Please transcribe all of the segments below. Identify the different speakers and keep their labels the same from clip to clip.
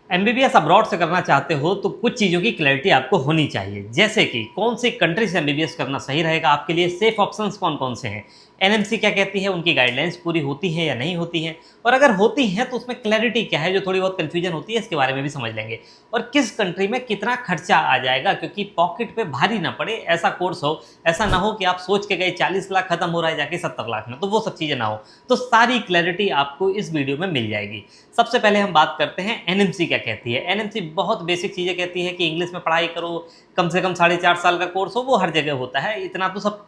Speaker 1: MBBS abroad से करना चाहते हो तो कुछ चीज़ों की क्लैरिटी आपको होनी चाहिए, जैसे कि कौन सी कंट्री से एमबीबीएस करना सही रहेगा, आपके लिए सेफ ऑप्शंस कौन कौन से हैं, एनएमसी क्या कहती है, उनकी गाइडलाइंस पूरी होती हैं या नहीं होती हैं, और अगर होती हैं तो उसमें क्लैरिटी क्या है, जो थोड़ी बहुत कन्फ्यूजन होती है इसके बारे में भी समझ लेंगे। और किस कंट्री में कितना खर्चा आ जाएगा, क्योंकि पॉकेट पे भारी ना पड़े ऐसा कोर्स हो, ऐसा ना हो कि आप सोच के गए 40 लाख खत्म हो रहा है जाके 70 लाख में, तो वो सब चीज़ें ना हो। तो सारी क्लैरिटी आपको इस वीडियो में मिल जाएगी। सबसे पहले हम बात करते हैं एनएमसी क्या कहती है। एनएमसी बहुत बेसिक चीज़ें कहती है कि इंग्लिश में पढ़ाई करो, कम से कम 4.5 साल का कोर्स हो, वो हर जगह होता है, इतना तो सब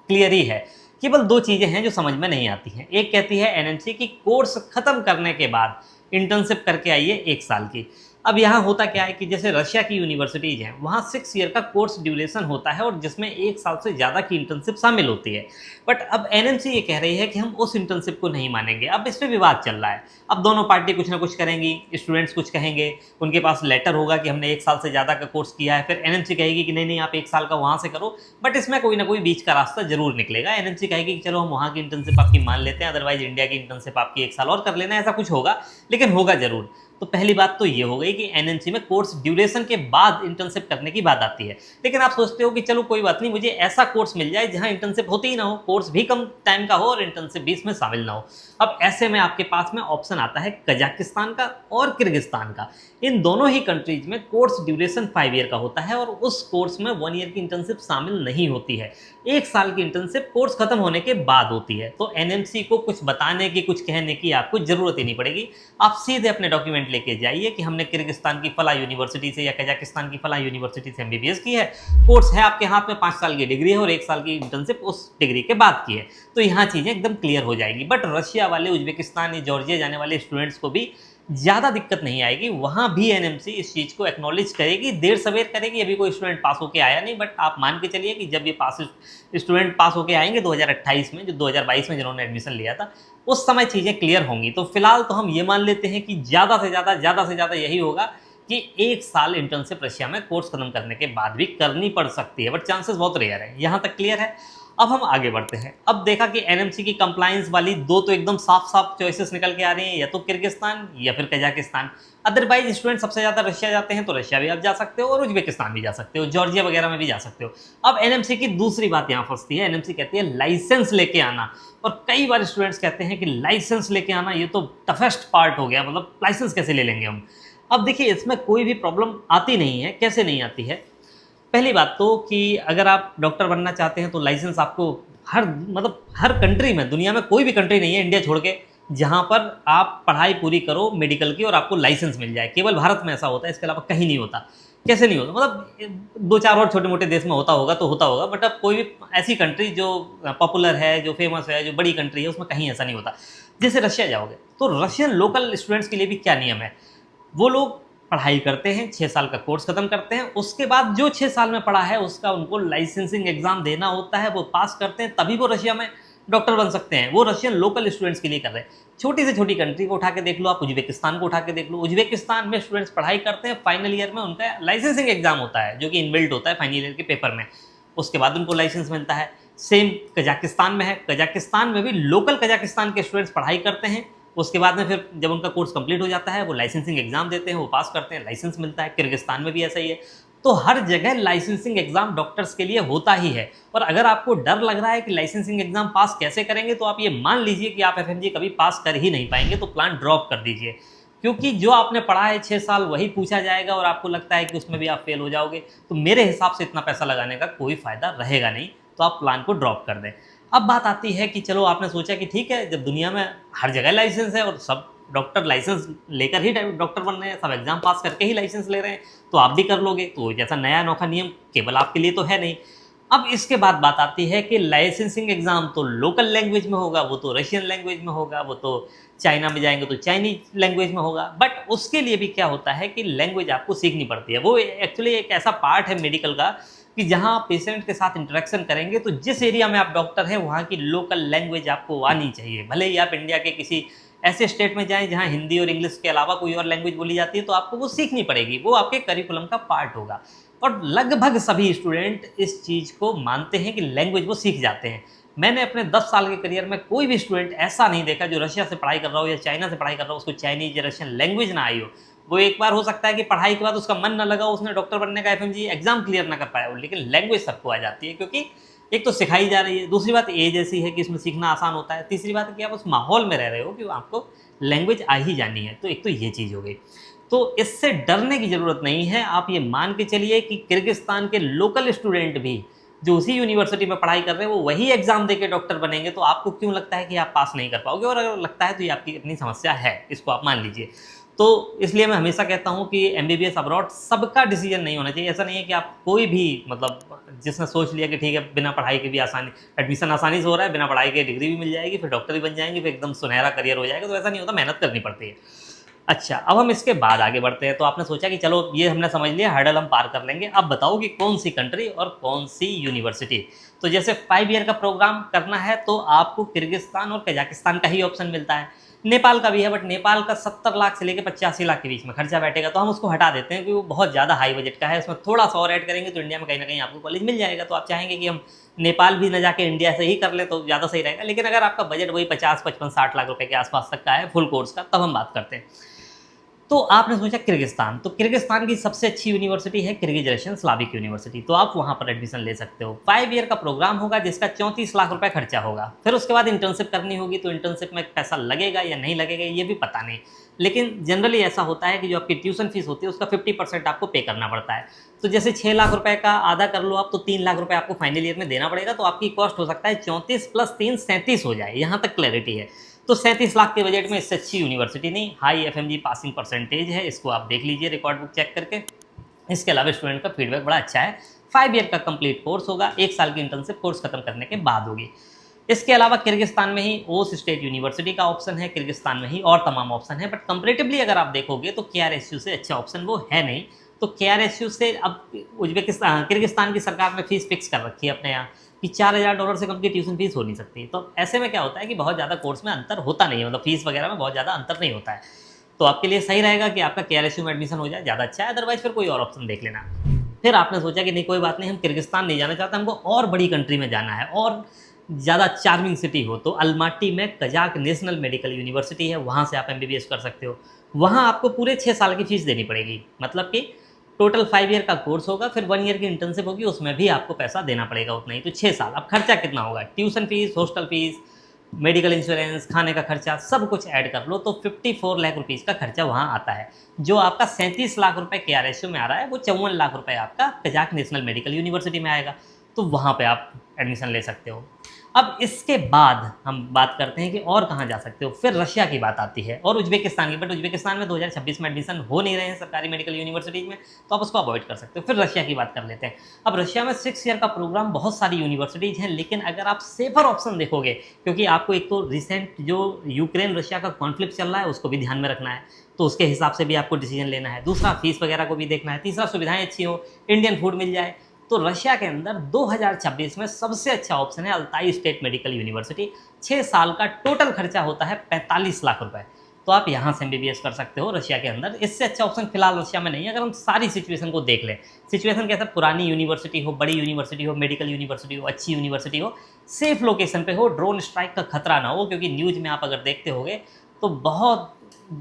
Speaker 1: क्लियर ही है। केवल दो चीज़ें हैं जो समझ में नहीं आती हैं। एक कहती है एनएमसी कि कोर्स खत्म करने के बाद इंटर्नशिप करके आइए 1 साल की। अब यहाँ होता क्या है कि जैसे रशिया की यूनिवर्सिटीज़ हैं, वहाँ 6 ईयर का कोर्स ड्यूरेशन होता है और जिसमें 1 साल से ज़्यादा की इंटर्नशिप शामिल होती है। बट अब एनएमसी ये कह रही है कि हम उस इंटर्नशिप को नहीं मानेंगे। अब इस पे विवाद चल रहा है। अब दोनों पार्टी कुछ ना कुछ करेंगी, स्टूडेंट्स कुछ कहेंगे, उनके पास लेटर होगा कि हमने 1 साल से ज़्यादा का कोर्स किया है, फिर एनएमसी कहेगी कि नहीं नहीं आप 1 साल का वहाँ से करो, बट इसमें कोई ना कोई बीच का रास्ता जरूर निकलेगा। एनएमसी कहेगी कि चलो हम वहाँ की इंटर्नशिप आपकी मान लेते हैं, अदरवाइज इंडिया की इंटर्नशिप आपकी 1 साल और कर लेना, ऐसा कुछ होगा, लेकिन होगा जरूर। तो पहली बात तो ये हो गई कि एनएमसी में कोर्स ड्यूरेशन के बाद इंटर्नशिप करने की बात आती है। लेकिन आप सोचते हो कि चलो कोई बात नहीं, मुझे ऐसा कोर्स मिल जाए जहां इंटर्नशिप होती ही ना हो, कोर्स भी कम टाइम का हो और इंटर्नशिप भी इसमें शामिल ना हो। अब ऐसे में आपके पास में ऑप्शन आता है कजाकिस्तान का और किर्गिस्तान का। इन दोनों ही कंट्रीज में कोर्स ड्यूरेशन 5 ईयर का होता है और उस कोर्स में 1 ईयर की इंटर्नशिप शामिल नहीं होती है। 1 साल की इंटर्नशिप कोर्स खत्म होने के बाद होती है। तो एनएमसी को कुछ बताने की, कुछ कहने की आपको जरूरत ही नहीं पड़ेगी। आप सीधे अपने डॉक्यूमेंट लेके जाइए कि हमने किर्गिस्तान की फला यूनिवर्सिटी से या कजाकिस्तान की फला यूनिवर्सिटी से एमबीबीएस की है, कोर्स है आपके हाथ में, 5 साल की डिग्री है और 1 साल की इंटर्नशिप उस डिग्री के बाद की है। तो यहाँ चीज़ें एकदम क्लियर हो जाएगी। बट रशिया वाले, उज्बेकिस्तान या जॉर्जिया जाने वाले स्टूडेंट्स को भी ज़्यादा दिक्कत नहीं आएगी। वहाँ भी एनएमसी इस चीज़ को एक्नॉलेज करेगी, देर सवेर करेगी। अभी कोई स्टूडेंट पास होके आया नहीं, बट आप मान के चलिए कि जब ये स्टूडेंट पास होके आएंगे 2028 में, जो 2022 में जिन्होंने एडमिशन लिया था, उस समय चीज़ें क्लियर होंगी। तो फिलहाल तो हम ये मान लेते हैं कि ज़्यादा से ज़्यादा यही होगा कि 1 साल इंटर्नशिप रशिया में कोर्स खत्म करने के बाद भी करनी पड़ सकती है, बट चांसेस बहुत रेयर है। यहाँ तक क्लियर है। अब हम आगे बढ़ते हैं। अब देखा कि एनएमसी की कंप्लायंस वाली दो तो एकदम साफ साफ चॉइसेस निकल के आ रही हैं, या तो किर्गिस्तान या फिर कजाकिस्तान। अदरवाइज स्टूडेंट सबसे ज़्यादा रशिया जाते हैं, तो रशिया भी आप जा सकते हो और उज्बेकिस्तान भी जा सकते हो, जॉर्जिया वगैरह में भी जा सकते हो। अब एनएमसी की दूसरी बात यहाँ फंसती है। एनएमसी कहती है लाइसेंस लेके आना, और कई बार स्टूडेंट्स कहते हैं कि लाइसेंस लेके आना ये तो टफेस्ट पार्ट हो गया, मतलब लाइसेंस कैसे ले लेंगे हम। अब देखिए, इसमें कोई भी प्रॉब्लम आती नहीं है। कैसे नहीं आती है? पहली बात तो कि अगर आप डॉक्टर बनना चाहते हैं तो लाइसेंस आपको हर कंट्री में, दुनिया में कोई भी कंट्री नहीं है इंडिया छोड़ के जहाँ पर आप पढ़ाई पूरी करो मेडिकल की और आपको लाइसेंस मिल जाए। केवल भारत में ऐसा होता है, इसके अलावा कहीं नहीं होता। कैसे नहीं होता? मतलब 2-4 और छोटे मोटे देश में होता होगा तो होता होगा, बट अब कोई भी ऐसी कंट्री जो पॉपुलर है, जो फेमस है, जो बड़ी कंट्री है, उसमें कहीं ऐसा नहीं होता। जैसे रशिया जाओगे तो रशियन लोकल स्टूडेंट्स के लिए भी क्या नियम है, वो लोग पढ़ाई करते हैं, 6 साल का कोर्स खत्म करते हैं, उसके बाद जो 6 साल में पढ़ा है उसका उनको लाइसेंसिंग एग्जाम देना होता है, वो पास करते हैं तभी वो रशिया में डॉक्टर बन सकते हैं। वो रशियन लोकल स्टूडेंट्स के लिए कर रहे हैं। छोटी से छोटी कंट्री को उठा के देख लो, आप उज्बेकिस्तान को उठा के देख लो। उज्बेकिस्तान में स्टूडेंट्स पढ़ाई करते हैं, फाइनल ईयर में उनका लाइसेंसिंग एग्जाम होता है, जो कि इनबिल्ट होता है फाइनल ईयर के पेपर में। उसके बाद उनको लाइसेंस मिलता है। सेम कजाकिस्तान में है। कजाकिस्तान में भी लोकल कजाकिस्तान के स्टूडेंट्स पढ़ाई करते हैं, उसके बाद में फिर जब उनका कोर्स कंप्लीट हो जाता है, वो लाइसेंसिंग एग्जाम देते हैं, वो पास करते हैं, लाइसेंस मिलता है। किर्गिस्तान में भी ऐसा ही है। तो हर जगह लाइसेंसिंग एग्जाम डॉक्टर्स के लिए होता ही है। और अगर आपको डर लग रहा है कि लाइसेंसिंग एग्जाम पास कैसे करेंगे, तो आप ये मान लीजिए कि आप एफएमजी कभी पास कर ही नहीं पाएंगे, तो प्लान ड्रॉप कर दीजिए। क्योंकि जो आपने पढ़ा है 6 साल वही पूछा जाएगा और आपको लगता है कि उसमें भी आप फेल हो जाओगे, तो मेरे हिसाब से इतना पैसा लगाने का कोई फायदा रहेगा नहीं। तो आप प्लान को ड्रॉप कर दें। अब बात आती है कि चलो आपने सोचा कि ठीक है, जब दुनिया में हर जगह लाइसेंस है और सब डॉक्टर लाइसेंस लेकर ही डॉक्टर बन रहे हैं, सब एग्जाम पास करके ही लाइसेंस ले रहे हैं, तो आप भी कर लोगे। तो जैसा नया अनोखा नियम केवल आपके लिए तो है नहीं। अब इसके बाद बात आती है कि लाइसेंसिंग एग्जाम तो लोकल लैंग्वेज में होगा, वो तो रशियन लैंग्वेज में होगा, वो तो चाइना में जाएंगे तो चाइनीज लैंग्वेज में होगा। बट उसके लिए भी क्या होता है कि लैंग्वेज आपको सीखनी पड़ती है। वो एक्चुअली एक ऐसा पार्ट है मेडिकल का कि जहाँ आप पेशेंट के साथ इंटरेक्शन करेंगे, तो जिस एरिया में आप डॉक्टर हैं वहाँ की लोकल लैंग्वेज आपको आनी चाहिए। भले ही आप इंडिया के किसी ऐसे स्टेट में जाएं जहाँ हिंदी और इंग्लिश के अलावा कोई और लैंग्वेज बोली जाती है, तो आपको वो सीखनी पड़ेगी, वो आपके करिकुलम का पार्ट होगा। और लगभग सभी स्टूडेंट इस चीज़ को मानते हैं कि लैंग्वेज वो सीख जाते हैं। मैंने अपने 10 साल के करियर में कोई भी स्टूडेंट ऐसा नहीं देखा जो रशिया से पढ़ाई कर रहा हो या चाइना से पढ़ाई कर रहा हो, उसको चाइनीज या रशियन लैंग्वेज ना आई हो। वो एक बार हो सकता है कि पढ़ाई के बाद उसका मन ना लगा, उसने डॉक्टर बनने का एफएमजी एग्जाम क्लियर ना कर पाया हो, लेकिन लैंग्वेज सबको आ जाती है क्योंकि एक तो सिखाई जा रही है, दूसरी बात एज ऐसी है कि इसमें सीखना आसान होता है, तीसरी बात है कि आप उस माहौल में रह रहे हो कि आपको लैंग्वेज आ ही जानी है। तो एक तो ये चीज़ हो गई, तो इससे डरने की ज़रूरत नहीं है। आप ये मान के चलिए कि किर्गिस्तान के लोकल स्टूडेंट भी जो उसी यूनिवर्सिटी में पढ़ाई कर रहे हैं वो वही एग्जाम देके डॉक्टर बनेंगे, तो आपको क्यों लगता है कि आप पास नहीं कर पाओगे? और अगर लगता है तो ये आपकी अपनी समस्या है, इसको आप मान लीजिए। तो इसलिए मैं हमेशा कहता हूँ कि एमबीबीएस अब्रॉड सबका डिसीजन नहीं होना चाहिए। ऐसा नहीं है कि आप कोई भी मतलब जिसने सोच लिया कि ठीक है बिना पढ़ाई के भी आसानी एडमिशन आसानी से हो रहा है, बिना पढ़ाई के डिग्री भी मिल जाएगी, फिर डॉक्टर भी बन जाएंगे, फिर एकदम सुनहरा करियर हो जाएगा, तो ऐसा नहीं होता, मेहनत करनी पड़ती है। अच्छा, अब हम इसके बाद आगे बढ़ते हैं। तो आपने सोचा कि चलो ये हमने समझ लिया, हर्डल हम पार कर लेंगे, अब बताओ कि कौन सी कंट्री और कौन सी यूनिवर्सिटी। तो जैसे 5 ईयर का प्रोग्राम करना है तो आपको किर्गिस्तान और कजाकिस्तान का ही ऑप्शन मिलता है। नेपाल का भी है, बट नेपाल का 70 लाख से लेकर 85 लाख के बीच में खर्चा बैठेगा, तो हम उसको हटा देते हैं क्योंकि वो बहुत ज़्यादा हाई बजट का है। उसमें थोड़ा सा और ऐड करेंगे तो इंडिया में कहीं ना कहीं आपको कॉलेज मिल जाएगा। तो आप चाहेंगे कि हम नेपाल भी न जाके इंडिया से ही कर ले तो ज़्यादा सही रहेगा। लेकिन अगर आपका बजट वही 50, 55, 60 लाख रुपए के आसपास तक का है फुल कोर्स का, तब हम बात करते हैं। तो आपने सोचा किर्गिस्तान, तो किर्गिस्तान की सबसे अच्छी यूनिवर्सिटी है किर्गिज रशियन स्लाविक यूनिवर्सिटी, तो आप वहाँ पर एडमिशन ले सकते हो। 5 ईयर का प्रोग्राम होगा जिसका 34 लाख रुपए खर्चा होगा। फिर उसके बाद इंटर्नशिप करनी होगी, तो इंटर्नशिप में पैसा लगेगा या नहीं लगेगा ये भी पता नहीं, लेकिन जनरली ऐसा होता है कि जो आपकी ट्यूशन फीस होती है उसका 50% आपको पे करना पड़ता है। तो जैसे 6 लाख रुपए का आधा कर लो आप, तो 3 लाख रुपए आपको फाइनल ईयर में देना पड़ेगा। तो आपकी कॉस्ट हो सकता है 34 + 3 37 हो जाए, यहाँ तक क्लैरिटी है। तो 37 लाख के बजट में इससे अच्छी यूनिवर्सिटी नहीं। हाई एफएमजी पासिंग परसेंटेज है, इसको आप देख लीजिए रिकॉर्ड बुक चेक करके। इसके अलावा स्टूडेंट का फीडबैक बड़ा अच्छा है। 5 ईयर का कंप्लीट कोर्स होगा, 1 साल की इंटर्नशिप कोर्स खत्म करने के बाद होगी। इसके अलावा किर्गिस्तान में ही ओस स्टेट यूनिवर्सिटी का ऑप्शन है, किर्गिस्तान में ही और तमाम ऑप्शन है, बट कंपेरेटिवली अगर आप देखोगे तो केआरएसयू से अच्छा ऑप्शन वो है नहीं। तो केआरएसयू से अब उज्बेकिस्तान किर्गिस्तान की सरकार ने फीस फिक्स कर रखी है अपने यहाँ कि $4000 से कम की ट्यूशन फीस हो नहीं सकती। तो ऐसे में क्या होता है कि बहुत ज़्यादा कोर्स में अंतर होता नहीं है, मतलब फीस वगैरह में बहुत ज़्यादा अंतर नहीं होता है। तो आपके लिए सही रहेगा कि आपका केआरएसयू में एडमिशन हो जाए, ज़्यादा अच्छा है। अदरवाइज फिर कोई और ऑप्शन देख लेना। फिर आपने सोचा कि नहीं कोई बात नहीं, हम किर्गिस्तान नहीं जाना चाहते, हमको और बड़ी कंट्री में जाना है और ज़्यादा चार्मिंग सिटी हो, तो अलमाटी में कजाक नेशनल मेडिकल यूनिवर्सिटी है, वहाँ से आप एमबीबीएस कर सकते हो। वहाँ आपको पूरे 6 साल की फीस देनी पड़ेगी, मतलब कि टोटल 5 ईयर का कोर्स होगा, फिर 1 ईयर की इंटर्नशिप होगी, उसमें भी आपको पैसा देना पड़ेगा उतना ही। तो 6 साल। अब खर्चा कितना होगा? Tuition fees, hostel fees, medical insurance, खाने का खर्चा, सब कुछ ऐड कर लो तो 54 लाख रुपीज़ का खर्चा वहाँ आता है। जो आपका 37 लाख रुपए केआरएसयू में आ रहा है, वो 54 लाख रुपए आपका कजाक नेशनल मेडिकल यूनिवर्सिटी में आएगा। तो वहाँ पे आप एडमिशन ले सकते हो। अब इसके बाद हम बात करते हैं कि और कहाँ जा सकते हो। फिर रशिया की बात आती है और उज्बेकिस्तान की, बट उज्बेकिस्तान में 2026 में एडमिशन हो नहीं रहे हैं सरकारी मेडिकल यूनिवर्सिटीज़ में, तो आप उसको अवॉइड कर सकते हो। फिर रशिया की बात कर लेते हैं। अब रशिया में 6 ईयर का प्रोग्राम, बहुत सारी यूनिवर्सिटीज़ हैं, लेकिन अगर आप सेफर ऑप्शन देखोगे, क्योंकि आपको एक तो रिसेंट जो यूक्रेन रशिया का कॉन्फ्लिक्ट चल रहा है उसको भी ध्यान में रखना है, तो उसके हिसाब से भी आपको डिसीजन लेना है। दूसरा, फीस वगैरह को भी देखना है। तीसरा, सुविधाएं अच्छी हो, इंडियन फूड मिल जाए। तो रशिया के अंदर 2026 में सबसे अच्छा ऑप्शन है अल्ताई स्टेट मेडिकल यूनिवर्सिटी। 6 साल का टोटल खर्चा होता है 45 लाख रुपए। तो आप यहाँ से एमबीबीएस कर सकते हो रशिया के अंदर। इससे अच्छा ऑप्शन फिलहाल रशिया में नहीं है। अगर हम सारी सिचुएशन को देख लें, सिचुएशन कैसा, पुरानी यूनिवर्सिटी हो, बड़ी यूनिवर्सिटी हो, मेडिकल यूनिवर्सिटी हो, अच्छी यूनिवर्सिटी हो, सेफ लोकेशन पे हो, ड्रोन स्ट्राइक का खतरा ना हो, क्योंकि न्यूज़ में आप अगर देखते होगे तो बहुत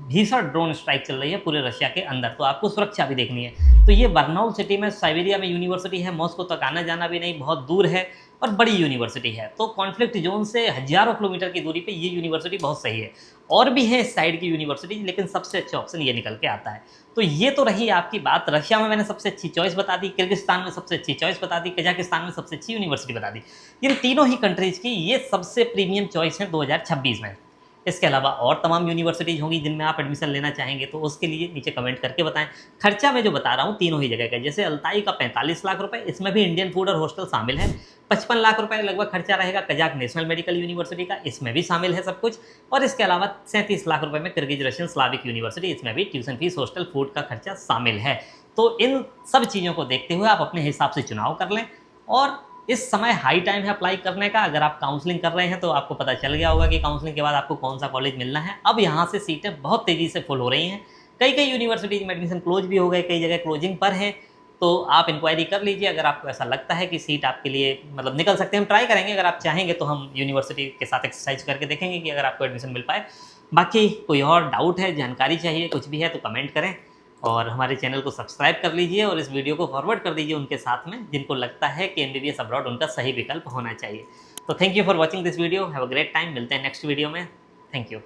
Speaker 1: भीषण ड्रोन स्ट्राइक चल रही है पूरे रशिया के अंदर, तो आपको सुरक्षा भी देखनी है। तो ये बर्नाउल सिटी में साइबेरिया में यूनिवर्सिटी है, मॉस्को तक आना जाना भी नहीं, बहुत दूर है और बड़ी यूनिवर्सिटी है। तो कॉन्फ्लिक्ट जोन से हजारों किलोमीटर की दूरी पे ये यूनिवर्सिटी बहुत सही है। और भी है इस साइड की यूनिवर्सिटी, लेकिन सबसे अच्छा ऑप्शन ये निकल के आता है। तो ये तो रही आपकी बात। रशिया में मैंने सबसे अच्छी चॉइस बता दी, किर्गिस्तान में सबसे अच्छी चॉइस बता दी, कजाकिस्तान में सबसे अच्छी यूनिवर्सिटी बता दी। इन तीनों ही कंट्रीज की ये सबसे प्रीमियम चॉइस है 2026 में। इसके अलावा और तमाम यूनिवर्सिटीज़ होंगी जिनमें आप एडमिशन लेना चाहेंगे, तो उसके लिए नीचे कमेंट करके बताएं। खर्चा मैं जो बता रहा हूँ तीनों ही जगह का, जैसे अल्ताई का 45 लाख रुपए, इसमें भी इंडियन फूड और हॉस्टल शामिल है। 55 लाख रुपए लगभग खर्चा रहेगा कजाक नेशनल मेडिकल यूनिवर्सिटी का, इसमें भी शामिल है सब कुछ। और इसके अलावा 37 लाख रुपए में किर्गिज रशियन स्लाविक यूनिवर्सिटी, इसमें भी ट्यूशन फीस, हॉस्टल, फूड का खर्चा शामिल है। तो इन सब चीज़ों को देखते हुए आप अपने हिसाब से चुनाव कर लें। और इस समय हाई टाइम है अप्लाई करने का। अगर आप काउंसलिंग कर रहे हैं तो आपको पता चल गया होगा कि काउंसलिंग के बाद आपको कौन सा कॉलेज मिलना है। अब यहाँ से सीटें बहुत तेज़ी से फुल हो रही हैं। कई कई यूनिवर्सिटीज़ में एडमिशन क्लोज भी हो गए, कई जगह क्लोजिंग पर है। तो आप इंक्वायरी कर लीजिए अगर आपको ऐसा लगता है कि सीट आपके लिए मतलब निकल सकते हैं। हम ट्राई करेंगे, अगर आप चाहेंगे तो हम यूनिवर्सिटी के साथ एक्सरसाइज करके देखेंगे कि अगर आपको एडमिशन मिल पाए। बाकी कोई और डाउट है, जानकारी चाहिए, कुछ भी है तो कमेंट करें। और हमारे चैनल को सब्सक्राइब कर लीजिए और इस वीडियो को फॉरवर्ड कर दीजिए उनके साथ में जिनको लगता है कि MBBS अब्रॉड उनका सही विकल्प होना चाहिए। तो thank you for watching this video, have a great time, मिलते हैं नेक्स्ट वीडियो में। Thank you.